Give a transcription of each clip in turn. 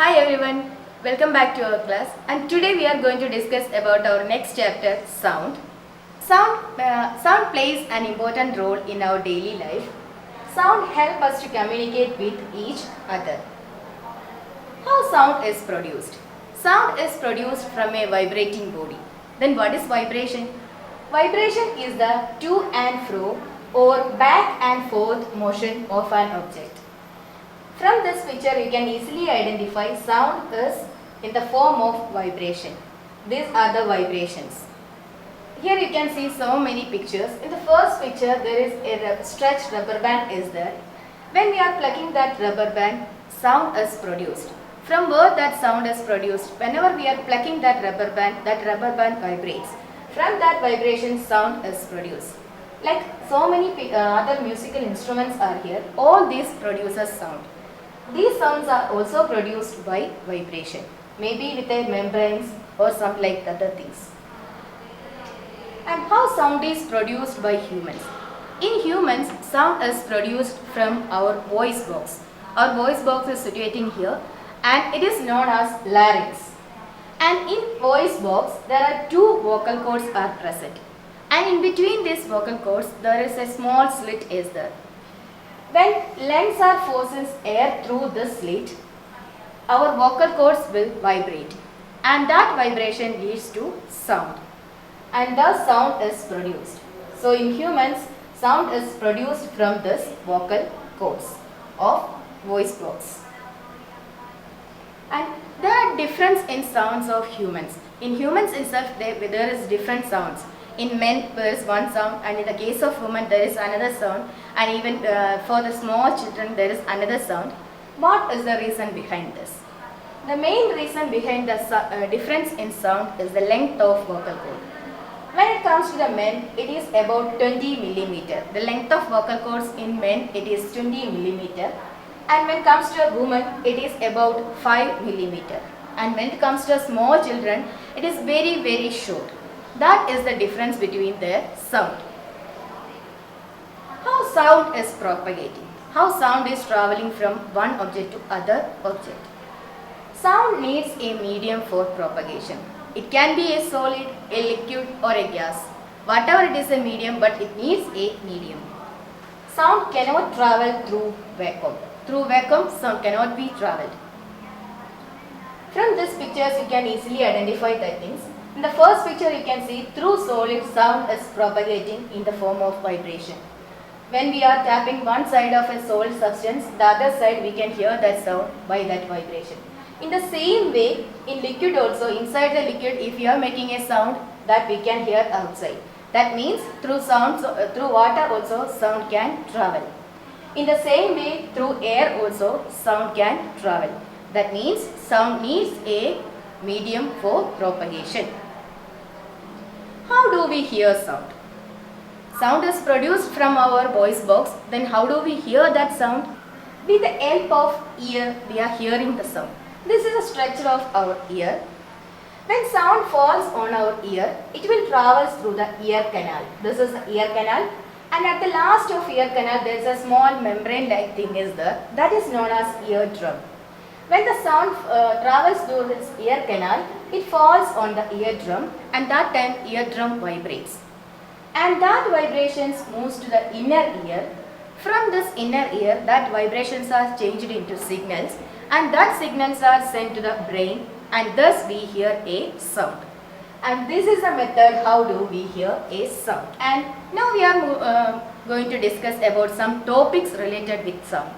Hi everyone, welcome back to our class, and today we are going to discuss about our next chapter, sound. Sound plays an important role in our daily life. Sound helps us to communicate with each other. How sound is produced? Sound is produced from a vibrating body. Then what is vibration? Vibration is the to and fro or back and forth motion of an object. From this picture you can easily identify sound is in the form of vibration. These are the vibrations. Here you can see so many pictures. In the first picture there is a stretched rubber band is there. When we are plucking that rubber band, sound is produced. From where that sound is produced, whenever we are plucking that rubber band vibrates. From that vibration sound is produced. Like so many other musical instruments are here, all these produces sound. These sounds are also produced by vibration, maybe with a membranes or some like other things. And how sound is produced by humans? In humans, sound is produced from our voice box. Our voice box is situating here and it is known as larynx. And in voice box, there are two vocal cords are present. And in between these vocal cords, there is a small slit is there. When lungs are forces air through this slit, our vocal cords will vibrate and that vibration leads to sound and thus sound is produced. So in humans, sound is produced from this vocal cords of voice box. And there are difference in sounds of humans. In humans itself there is different sounds. In men there is one sound and in the case of women there is another sound and even for the small children there is another sound. What is the reason behind this? The main reason behind the difference in sound is the length of vocal cord. When it comes to the men, it is about 20 millimeter. The length of vocal cords in men it is 20 millimeter and when it comes to a woman it is about 5 millimeter and when it comes to small children it is very short. That is the difference between their sound. How sound is propagating? How sound is traveling from one object to other object? Sound needs a medium for propagation. It can be a solid, a liquid or a gas. Whatever it is a medium, but it needs a medium. Sound cannot travel through vacuum. Through vacuum, sound cannot be travelled. From these pictures you can easily identify the things. In the first picture you can see through solid sound is propagating in the form of vibration. When we are tapping one side of a solid substance, the other side we can hear that sound by that vibration. In the same way, in liquid also, inside the liquid if you are making a sound that we can hear outside. That means through water also sound can travel. In the same way, through air also sound can travel. That means sound needs a medium for propagation. How do we hear sound? Sound is produced from our voice box. Then how do we hear that sound? With the help of ear, we are hearing the sound. This is a structure of our ear. When sound falls on our ear, it will travel through the ear canal. This is the ear canal. And at the last of ear canal, there is a small membrane-like thing is there. That is known as eardrum. When the sound travels through this ear canal, it falls on the eardrum and that time eardrum vibrates. And that vibrations moves to the inner ear. From this inner ear, that vibrations are changed into signals and that signals are sent to the brain and thus we hear a sound. And this is a method how do we hear a sound. And now we are going to discuss about some topics related with sound.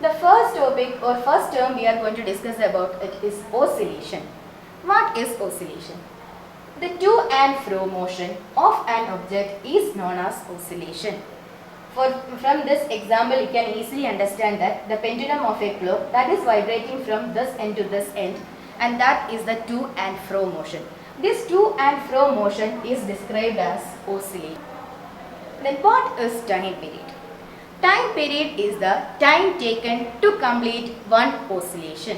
The first topic or first term we are going to discuss about it is oscillation. What is oscillation? The to and fro motion of an object is known as oscillation. From this example you can easily understand that the pendulum of a clock that is vibrating from this end to this end and that is the to and fro motion. This to and fro motion is described as oscillation. Then what is time period? Time period is the time taken to complete one oscillation.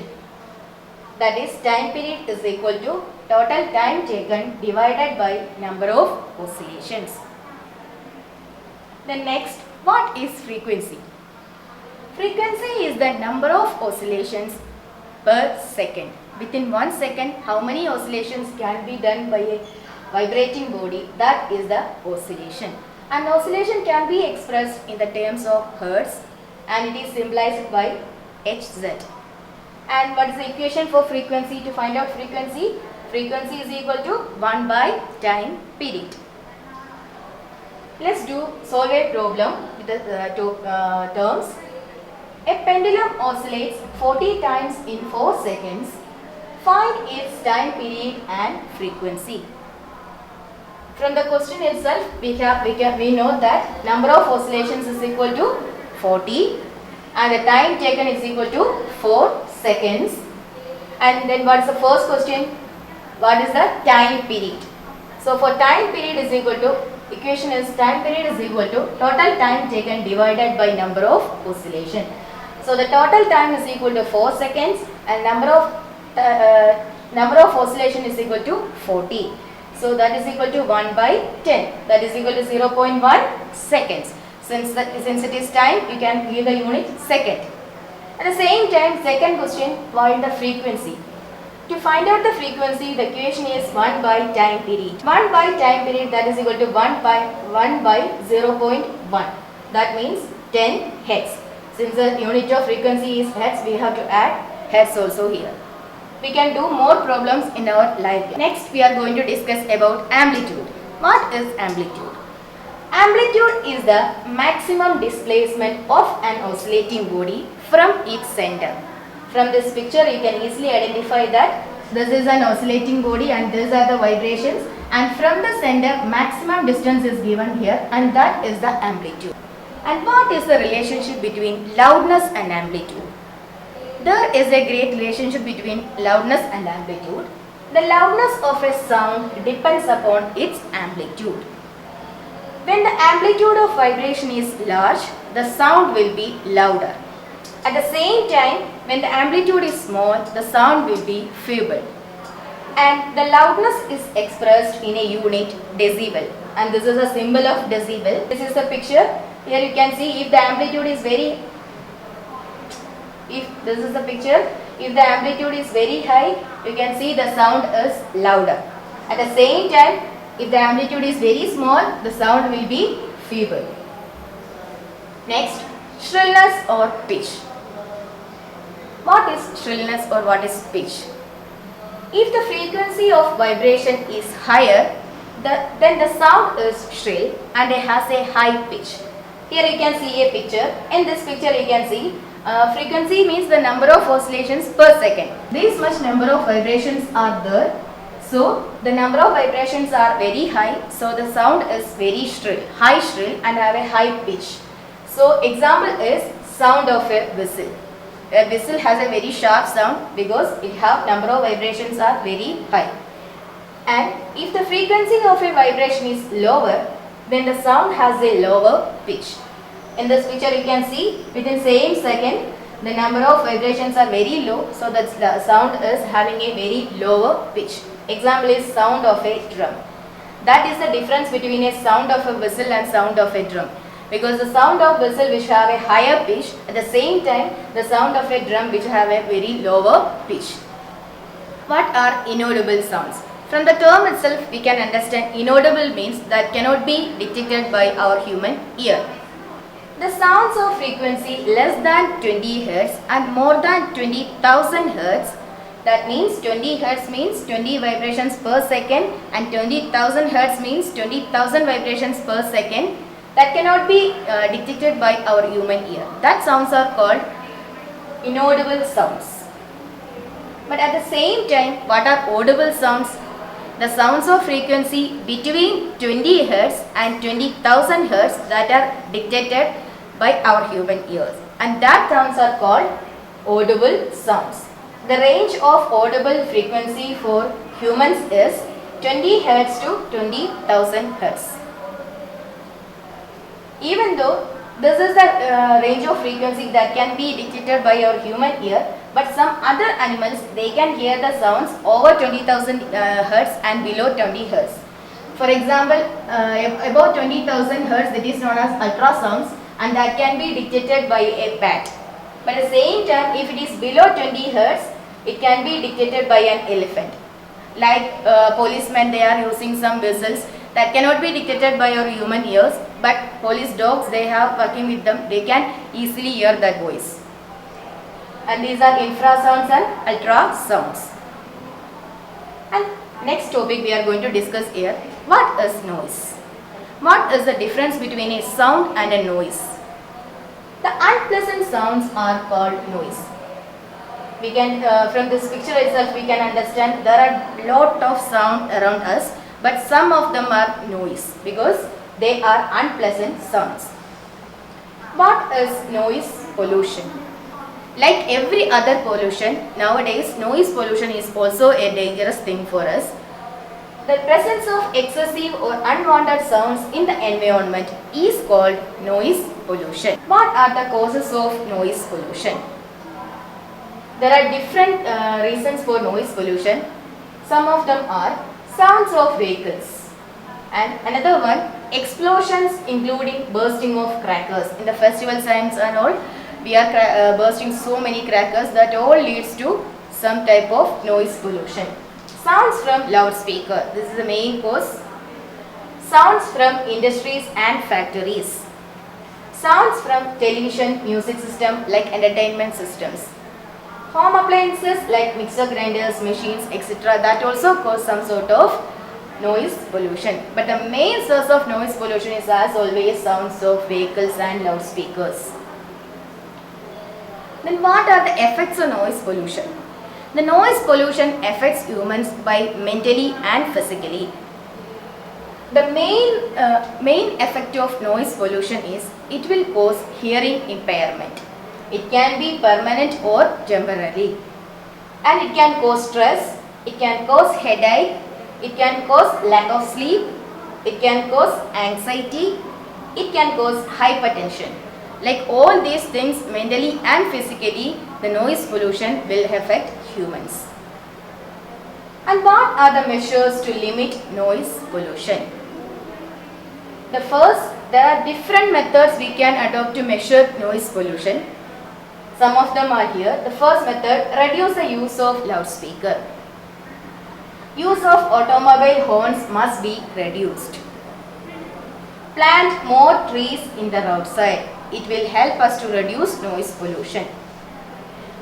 That is time period is equal to total time taken divided by number of oscillations. Then next, what is frequency? Frequency is the number of oscillations per second. Within 1 second, how many oscillations can be done by a vibrating body? That is the oscillation. An oscillation can be expressed in the terms of hertz and it is symbolized by Hz. And what is the equation for frequency? To find out frequency, frequency is equal to 1 by time period. Let's solve a problem with the two terms. A pendulum oscillates 40 times in 4 seconds. Find its time period and frequency. From the question itself, we know that number of oscillations is equal to 40 and the time taken is equal to 4 seconds. And then what is the first question? What is the time period? So for time period is equal to, equation is time period is equal to total time taken divided by number of oscillation. So the total time is equal to 4 seconds and number of oscillation is equal to 40. So that is equal to 1 by 10. That is equal to 0.1 seconds. Since it is time, you can give the unit second. At the same time, second question, find the frequency. To find out the frequency, the equation is 1 by time period. 1 by time period, that is equal to 1 by 0.1. That means 10 hertz. Since the unit of frequency is hertz, we have to add hertz also here. We can do more problems in our life. Next, we are going to discuss about amplitude. What is amplitude? Amplitude is the maximum displacement of an oscillating body from its center. From this picture, you can easily identify that this is an oscillating body and these are the vibrations, and from the center maximum distance is given here and that is the amplitude. And what is the relationship between loudness and amplitude? There is a great relationship between loudness and amplitude. The loudness of a sound depends upon its amplitude. When the amplitude of vibration is large, the sound will be louder. At the same time, when the amplitude is small, the sound will be feeble. And the loudness is expressed in a unit decibel. And this is a symbol of decibel. This is the picture. Here you can see if the amplitude is very, if this is the picture, if the amplitude is very high, you can see the sound is louder. At the same time, if the amplitude is very small, the sound will be feeble. Next, shrillness or pitch. What is shrillness or what is pitch? If the frequency of vibration is higher, then the sound is shrill and it has a high pitch. Here you can see a picture. In this picture you can see frequency means the number of oscillations per second. This much number of vibrations are there. So the number of vibrations are very high. So the sound is very shrill, high shrill and have a high pitch. So example is sound of a whistle. A whistle has a very sharp sound because it have number of vibrations are very high. And if the frequency of a vibration is lower, then the sound has a lower pitch. In this picture you can see within same second the number of vibrations are very low, so the sound is having a very lower pitch. Example is sound of a drum. That is the difference between a sound of a whistle and sound of a drum. Because the sound of whistle which have a higher pitch, at the same time the sound of a drum which have a very lower pitch. What are inaudible sounds? From the term itself we can understand inaudible means that cannot be detected by our human ear. The sounds of frequency less than 20 Hz and more than 20,000 Hz, that means 20 Hz means 20 vibrations per second and 20,000 Hz means 20,000 vibrations per second, that cannot be detected by our human ear. That sounds are called inaudible sounds. But at the same time, what are audible sounds? The sounds of frequency between 20 Hz and 20,000 Hz that are detected by our human ears, and that sounds are called audible sounds. The range of audible frequency for humans is 20 Hz to 20,000 Hz. Even though this is the range of frequency that can be detected by our human ear, but some other animals, they can hear the sounds over 20,000 Hz and below 20 Hz. For example, above 20,000 Hz, it is known as ultrasounds, and that can be detected by a bat. But at the same time, if it is below 20 Hz, It can be dictated by an elephant. Like policemen, they are using some whistles that cannot be dictated by your human ears, but police dogs, they have working with them, they can easily hear that voice. And these are infrasounds and ultrasounds. And next topic we are going to discuss here, what is noise? What is the difference between a sound and a noise? The unpleasant sounds are called noise. We can, from this picture itself, we can understand there are lot of sound around us, but some of them are noise because they are unpleasant sounds. What is noise pollution? Like every other pollution, nowadays noise pollution is also a dangerous thing for us. The presence of excessive or unwanted sounds in the environment is called noise pollution. What are the causes of noise pollution? There are different reasons for noise pollution. Some of them are sounds of vehicles, and another one, explosions including bursting of crackers. In the festival times and all, we are bursting so many crackers, that all leads to some type of noise pollution. Sounds from loudspeaker, this is the main cause. Sounds from industries and factories. Sounds from television, music system like entertainment systems. Home appliances like mixer grinders, machines, etc. that also cause some sort of noise pollution. But the main source of noise pollution is, as always, sounds of vehicles and loudspeakers. Then what are the effects of noise pollution? The noise pollution affects humans by mentally and physically. The main effect of noise pollution is it will cause hearing impairment. It can be permanent or temporary, and it can cause stress, it can cause headache, it can cause lack of sleep, it can cause anxiety, it can cause hypertension. Like all these things, mentally and physically, the noise pollution will affect humans. And what are the measures to limit noise pollution? The first, there are different methods we can adopt to measure noise pollution. Some of them are here. The first method, reduce the use of loudspeaker. Use of automobile horns must be reduced. Plant more trees in the roadside. It will help us to reduce noise pollution.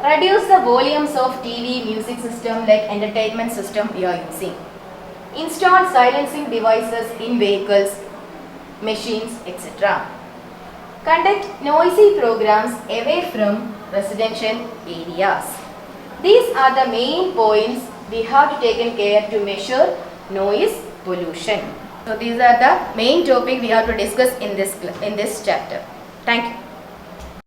Reduce the volumes of TV, music system like entertainment system we are using. Install silencing devices in vehicles, machines, etc. Conduct noisy programs away from residential areas. These are the main points we have to take care to measure noise pollution. So these are the main topic we have to discuss in this chapter. Thank you.